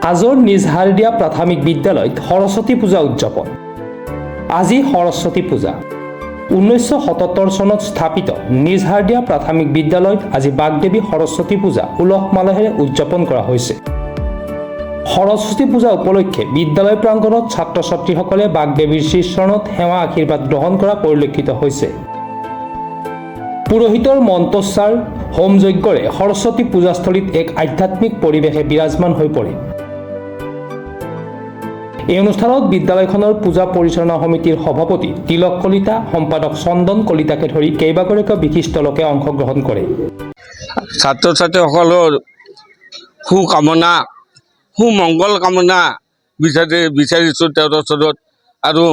হাজোৰ নিজহাৰদিয়া প্ৰাথমিক বিদ্যালয়ত সৰস্বতী পূজা উদযাপন। আজি সৰস্বতী পূজা। 1977 চনত স্থাপিত নিজহাৰদিয়া প্ৰাথমিক বিদ্যালয়ত আজি বাগদেৱী সৰস্বতী পূজা উলহ মালহেৰে উদযাপন কৰা হৈছে। সৰস্বতী পূজা উপলক্ষে বিদ্যালয় প্ৰাংগণত ছাত্ৰ ছাত্ৰীসকলে বাগদেৱীৰ শ্ৰীচৰণত সেৱা আশীৰ্বাদ গ্ৰহণ কৰা পৰিলক্ষিত হৈছে। পুৰোহিতৰ মন্ত্ৰোচ্চাৰ হোম যজ্ঞৰে সৰস্বতী পূজাস্থলীত এক আধ্যাত্মিক পৰিৱেশে বিৰাজমান হৈ পৰে। এই অনুষ্ঠানত বিদ্যালয়খনৰ পূজা পৰিচালনা সমিতিৰ সভাপতি তিলক কলিতা, সম্পাদক চন্দন কলিতাকে ধৰি কেইবাগৰাকীও বিশিষ্ট লোকে অংশগ্ৰহণ কৰে। ছাত্ৰ ছাত্ৰীসকলৰ সুকামনা সুমংগল কামনা বিচাৰিছোঁ তেওঁৰ ওচৰত। আৰু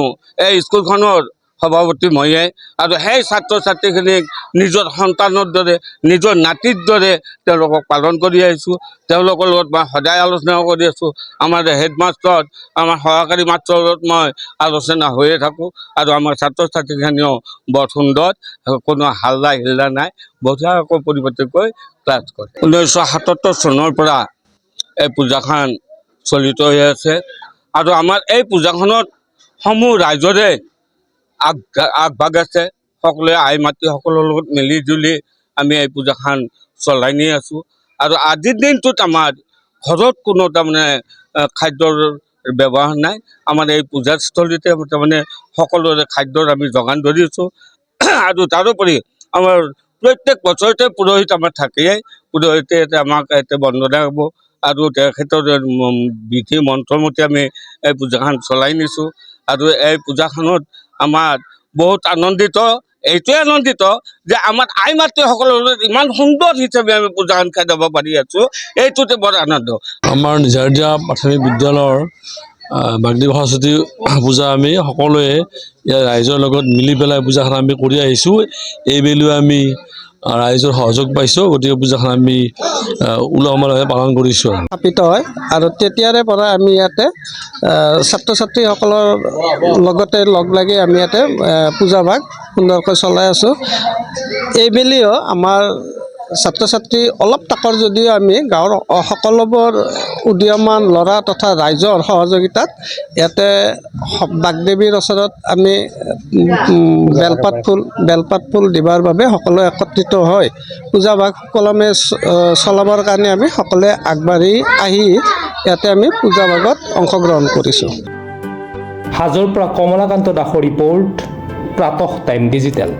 এই স্কুলখনৰ সভাপতি ময়ে, আৰু সেই ছাত্ৰ ছাত্ৰীখিনিক নিজৰ সন্তানৰ দৰে নিজৰ নাতিৰ দৰে তেওঁলোকক পালন কৰি আহিছোঁ। তেওঁলোকৰ লগত মই সদায় আলোচনা কৰি আছোঁ। আমাৰ হেডমাষ্টৰ, আমাৰ সহকাৰী মাষ্টৰৰ লগত মই আলোচনা হৈয়ে থাকোঁ। আৰু আমাৰ ছাত্ৰ ছাত্ৰীখিনিও বৰ সুন্দৰ, কোনো হাল্লা হিল্লা নাই, বঢ়িয়াকৈ পৰিপাটিকৈ ক্লাছ কৰে। 1977 চনৰ পৰা এই পূজাখন চলিত হৈ আছে। আৰু আমাৰ এই পূজাখনত সমূহ ৰাইজৰে আগভাগ আছে। সকলোৱে আই মাতৃ সকলৰ লগত মিলি জুলি আমি এই পূজাখন চলাই নি আছোঁ। আৰু আজিৰ দিনটোত আমাৰ ঘৰত কোনো তাৰমানে খাদ্যৰ ব্যৱহাৰ নাই। আমাৰ এই পূজাস্থলীতে তাৰমানে সকলোৰে খাদ্যৰ আমি যোগান ধৰিছোঁ। আৰু তাৰোপৰি আমাৰ প্ৰত্যেক বছৰতে পুৰোহিত আমাৰ থাকেই। পুৰোহিতে আমাক ইয়াতে বন্দনা হ'ব আৰু তেখেতৰ বিধি মন্ত্ৰমতে আমি এই পূজাখন চলাই নিছোঁ। আৰু এই পূজাখনত আমাৰ বহুত আনন্দিত, এইটোৱে আনন্দিত যে আমাৰ আই মাতৃসকলৰ লগত ইমান সুন্দৰ হিচাপে আমি পূজাখন খাই যাব পাৰি আছোঁ, এইটোতে বৰ আনন্দ। আমাৰ নিজহাৰদিয়া প্ৰাথমিক বিদ্যালয়ৰ বাগদেৱী সৰস্বতী পূজা আমি সকলোৱে ইয়াৰ ৰাইজৰ লগত মিলি পেলাই পূজাখন আমি কৰি আহিছোঁ। এইবেলিও আমি ৰাইজৰ সহযোগ পাইছোঁ, গতিকে পূজাখন আমি উলহ মালহেৰে পালন কৰিছোঁ। স্থাপিত হয় আৰু তেতিয়াৰে পৰা আমি ইয়াতে ছাত্ৰ ছাত্ৰীসকলৰ লগতে লগ লাগি আমি ইয়াতে পূজাভাগ সুন্দৰকৈ চলাই আছোঁ। এইবেলিও আমাৰ ছাত্ৰ ছাত্ৰী অলপ তাকৰ যদিও আমি গাঁৱৰ সকলোবোৰ উদীয়মান ল'ৰা তথা ৰাইজৰ সহযোগিতাত ইয়াতে বাগদেৱীৰ ওচৰত আমি বেলপাত ফুল দিবৰ বাবে সকলোৱে একত্ৰিত হৈ পূজাভাগ সুকলমে চলাবৰ কাৰণে আমি সকলোৱে আগবাঢ়ি আহি ইয়াতে আমি পূজাভাগত অংশগ্ৰহণ কৰিছোঁ। হাজোৰ পৰা কমলাকান্ত দাসৰ ৰিপৰ্ট, প্ৰাতঃ টাইম ডিজিটেল।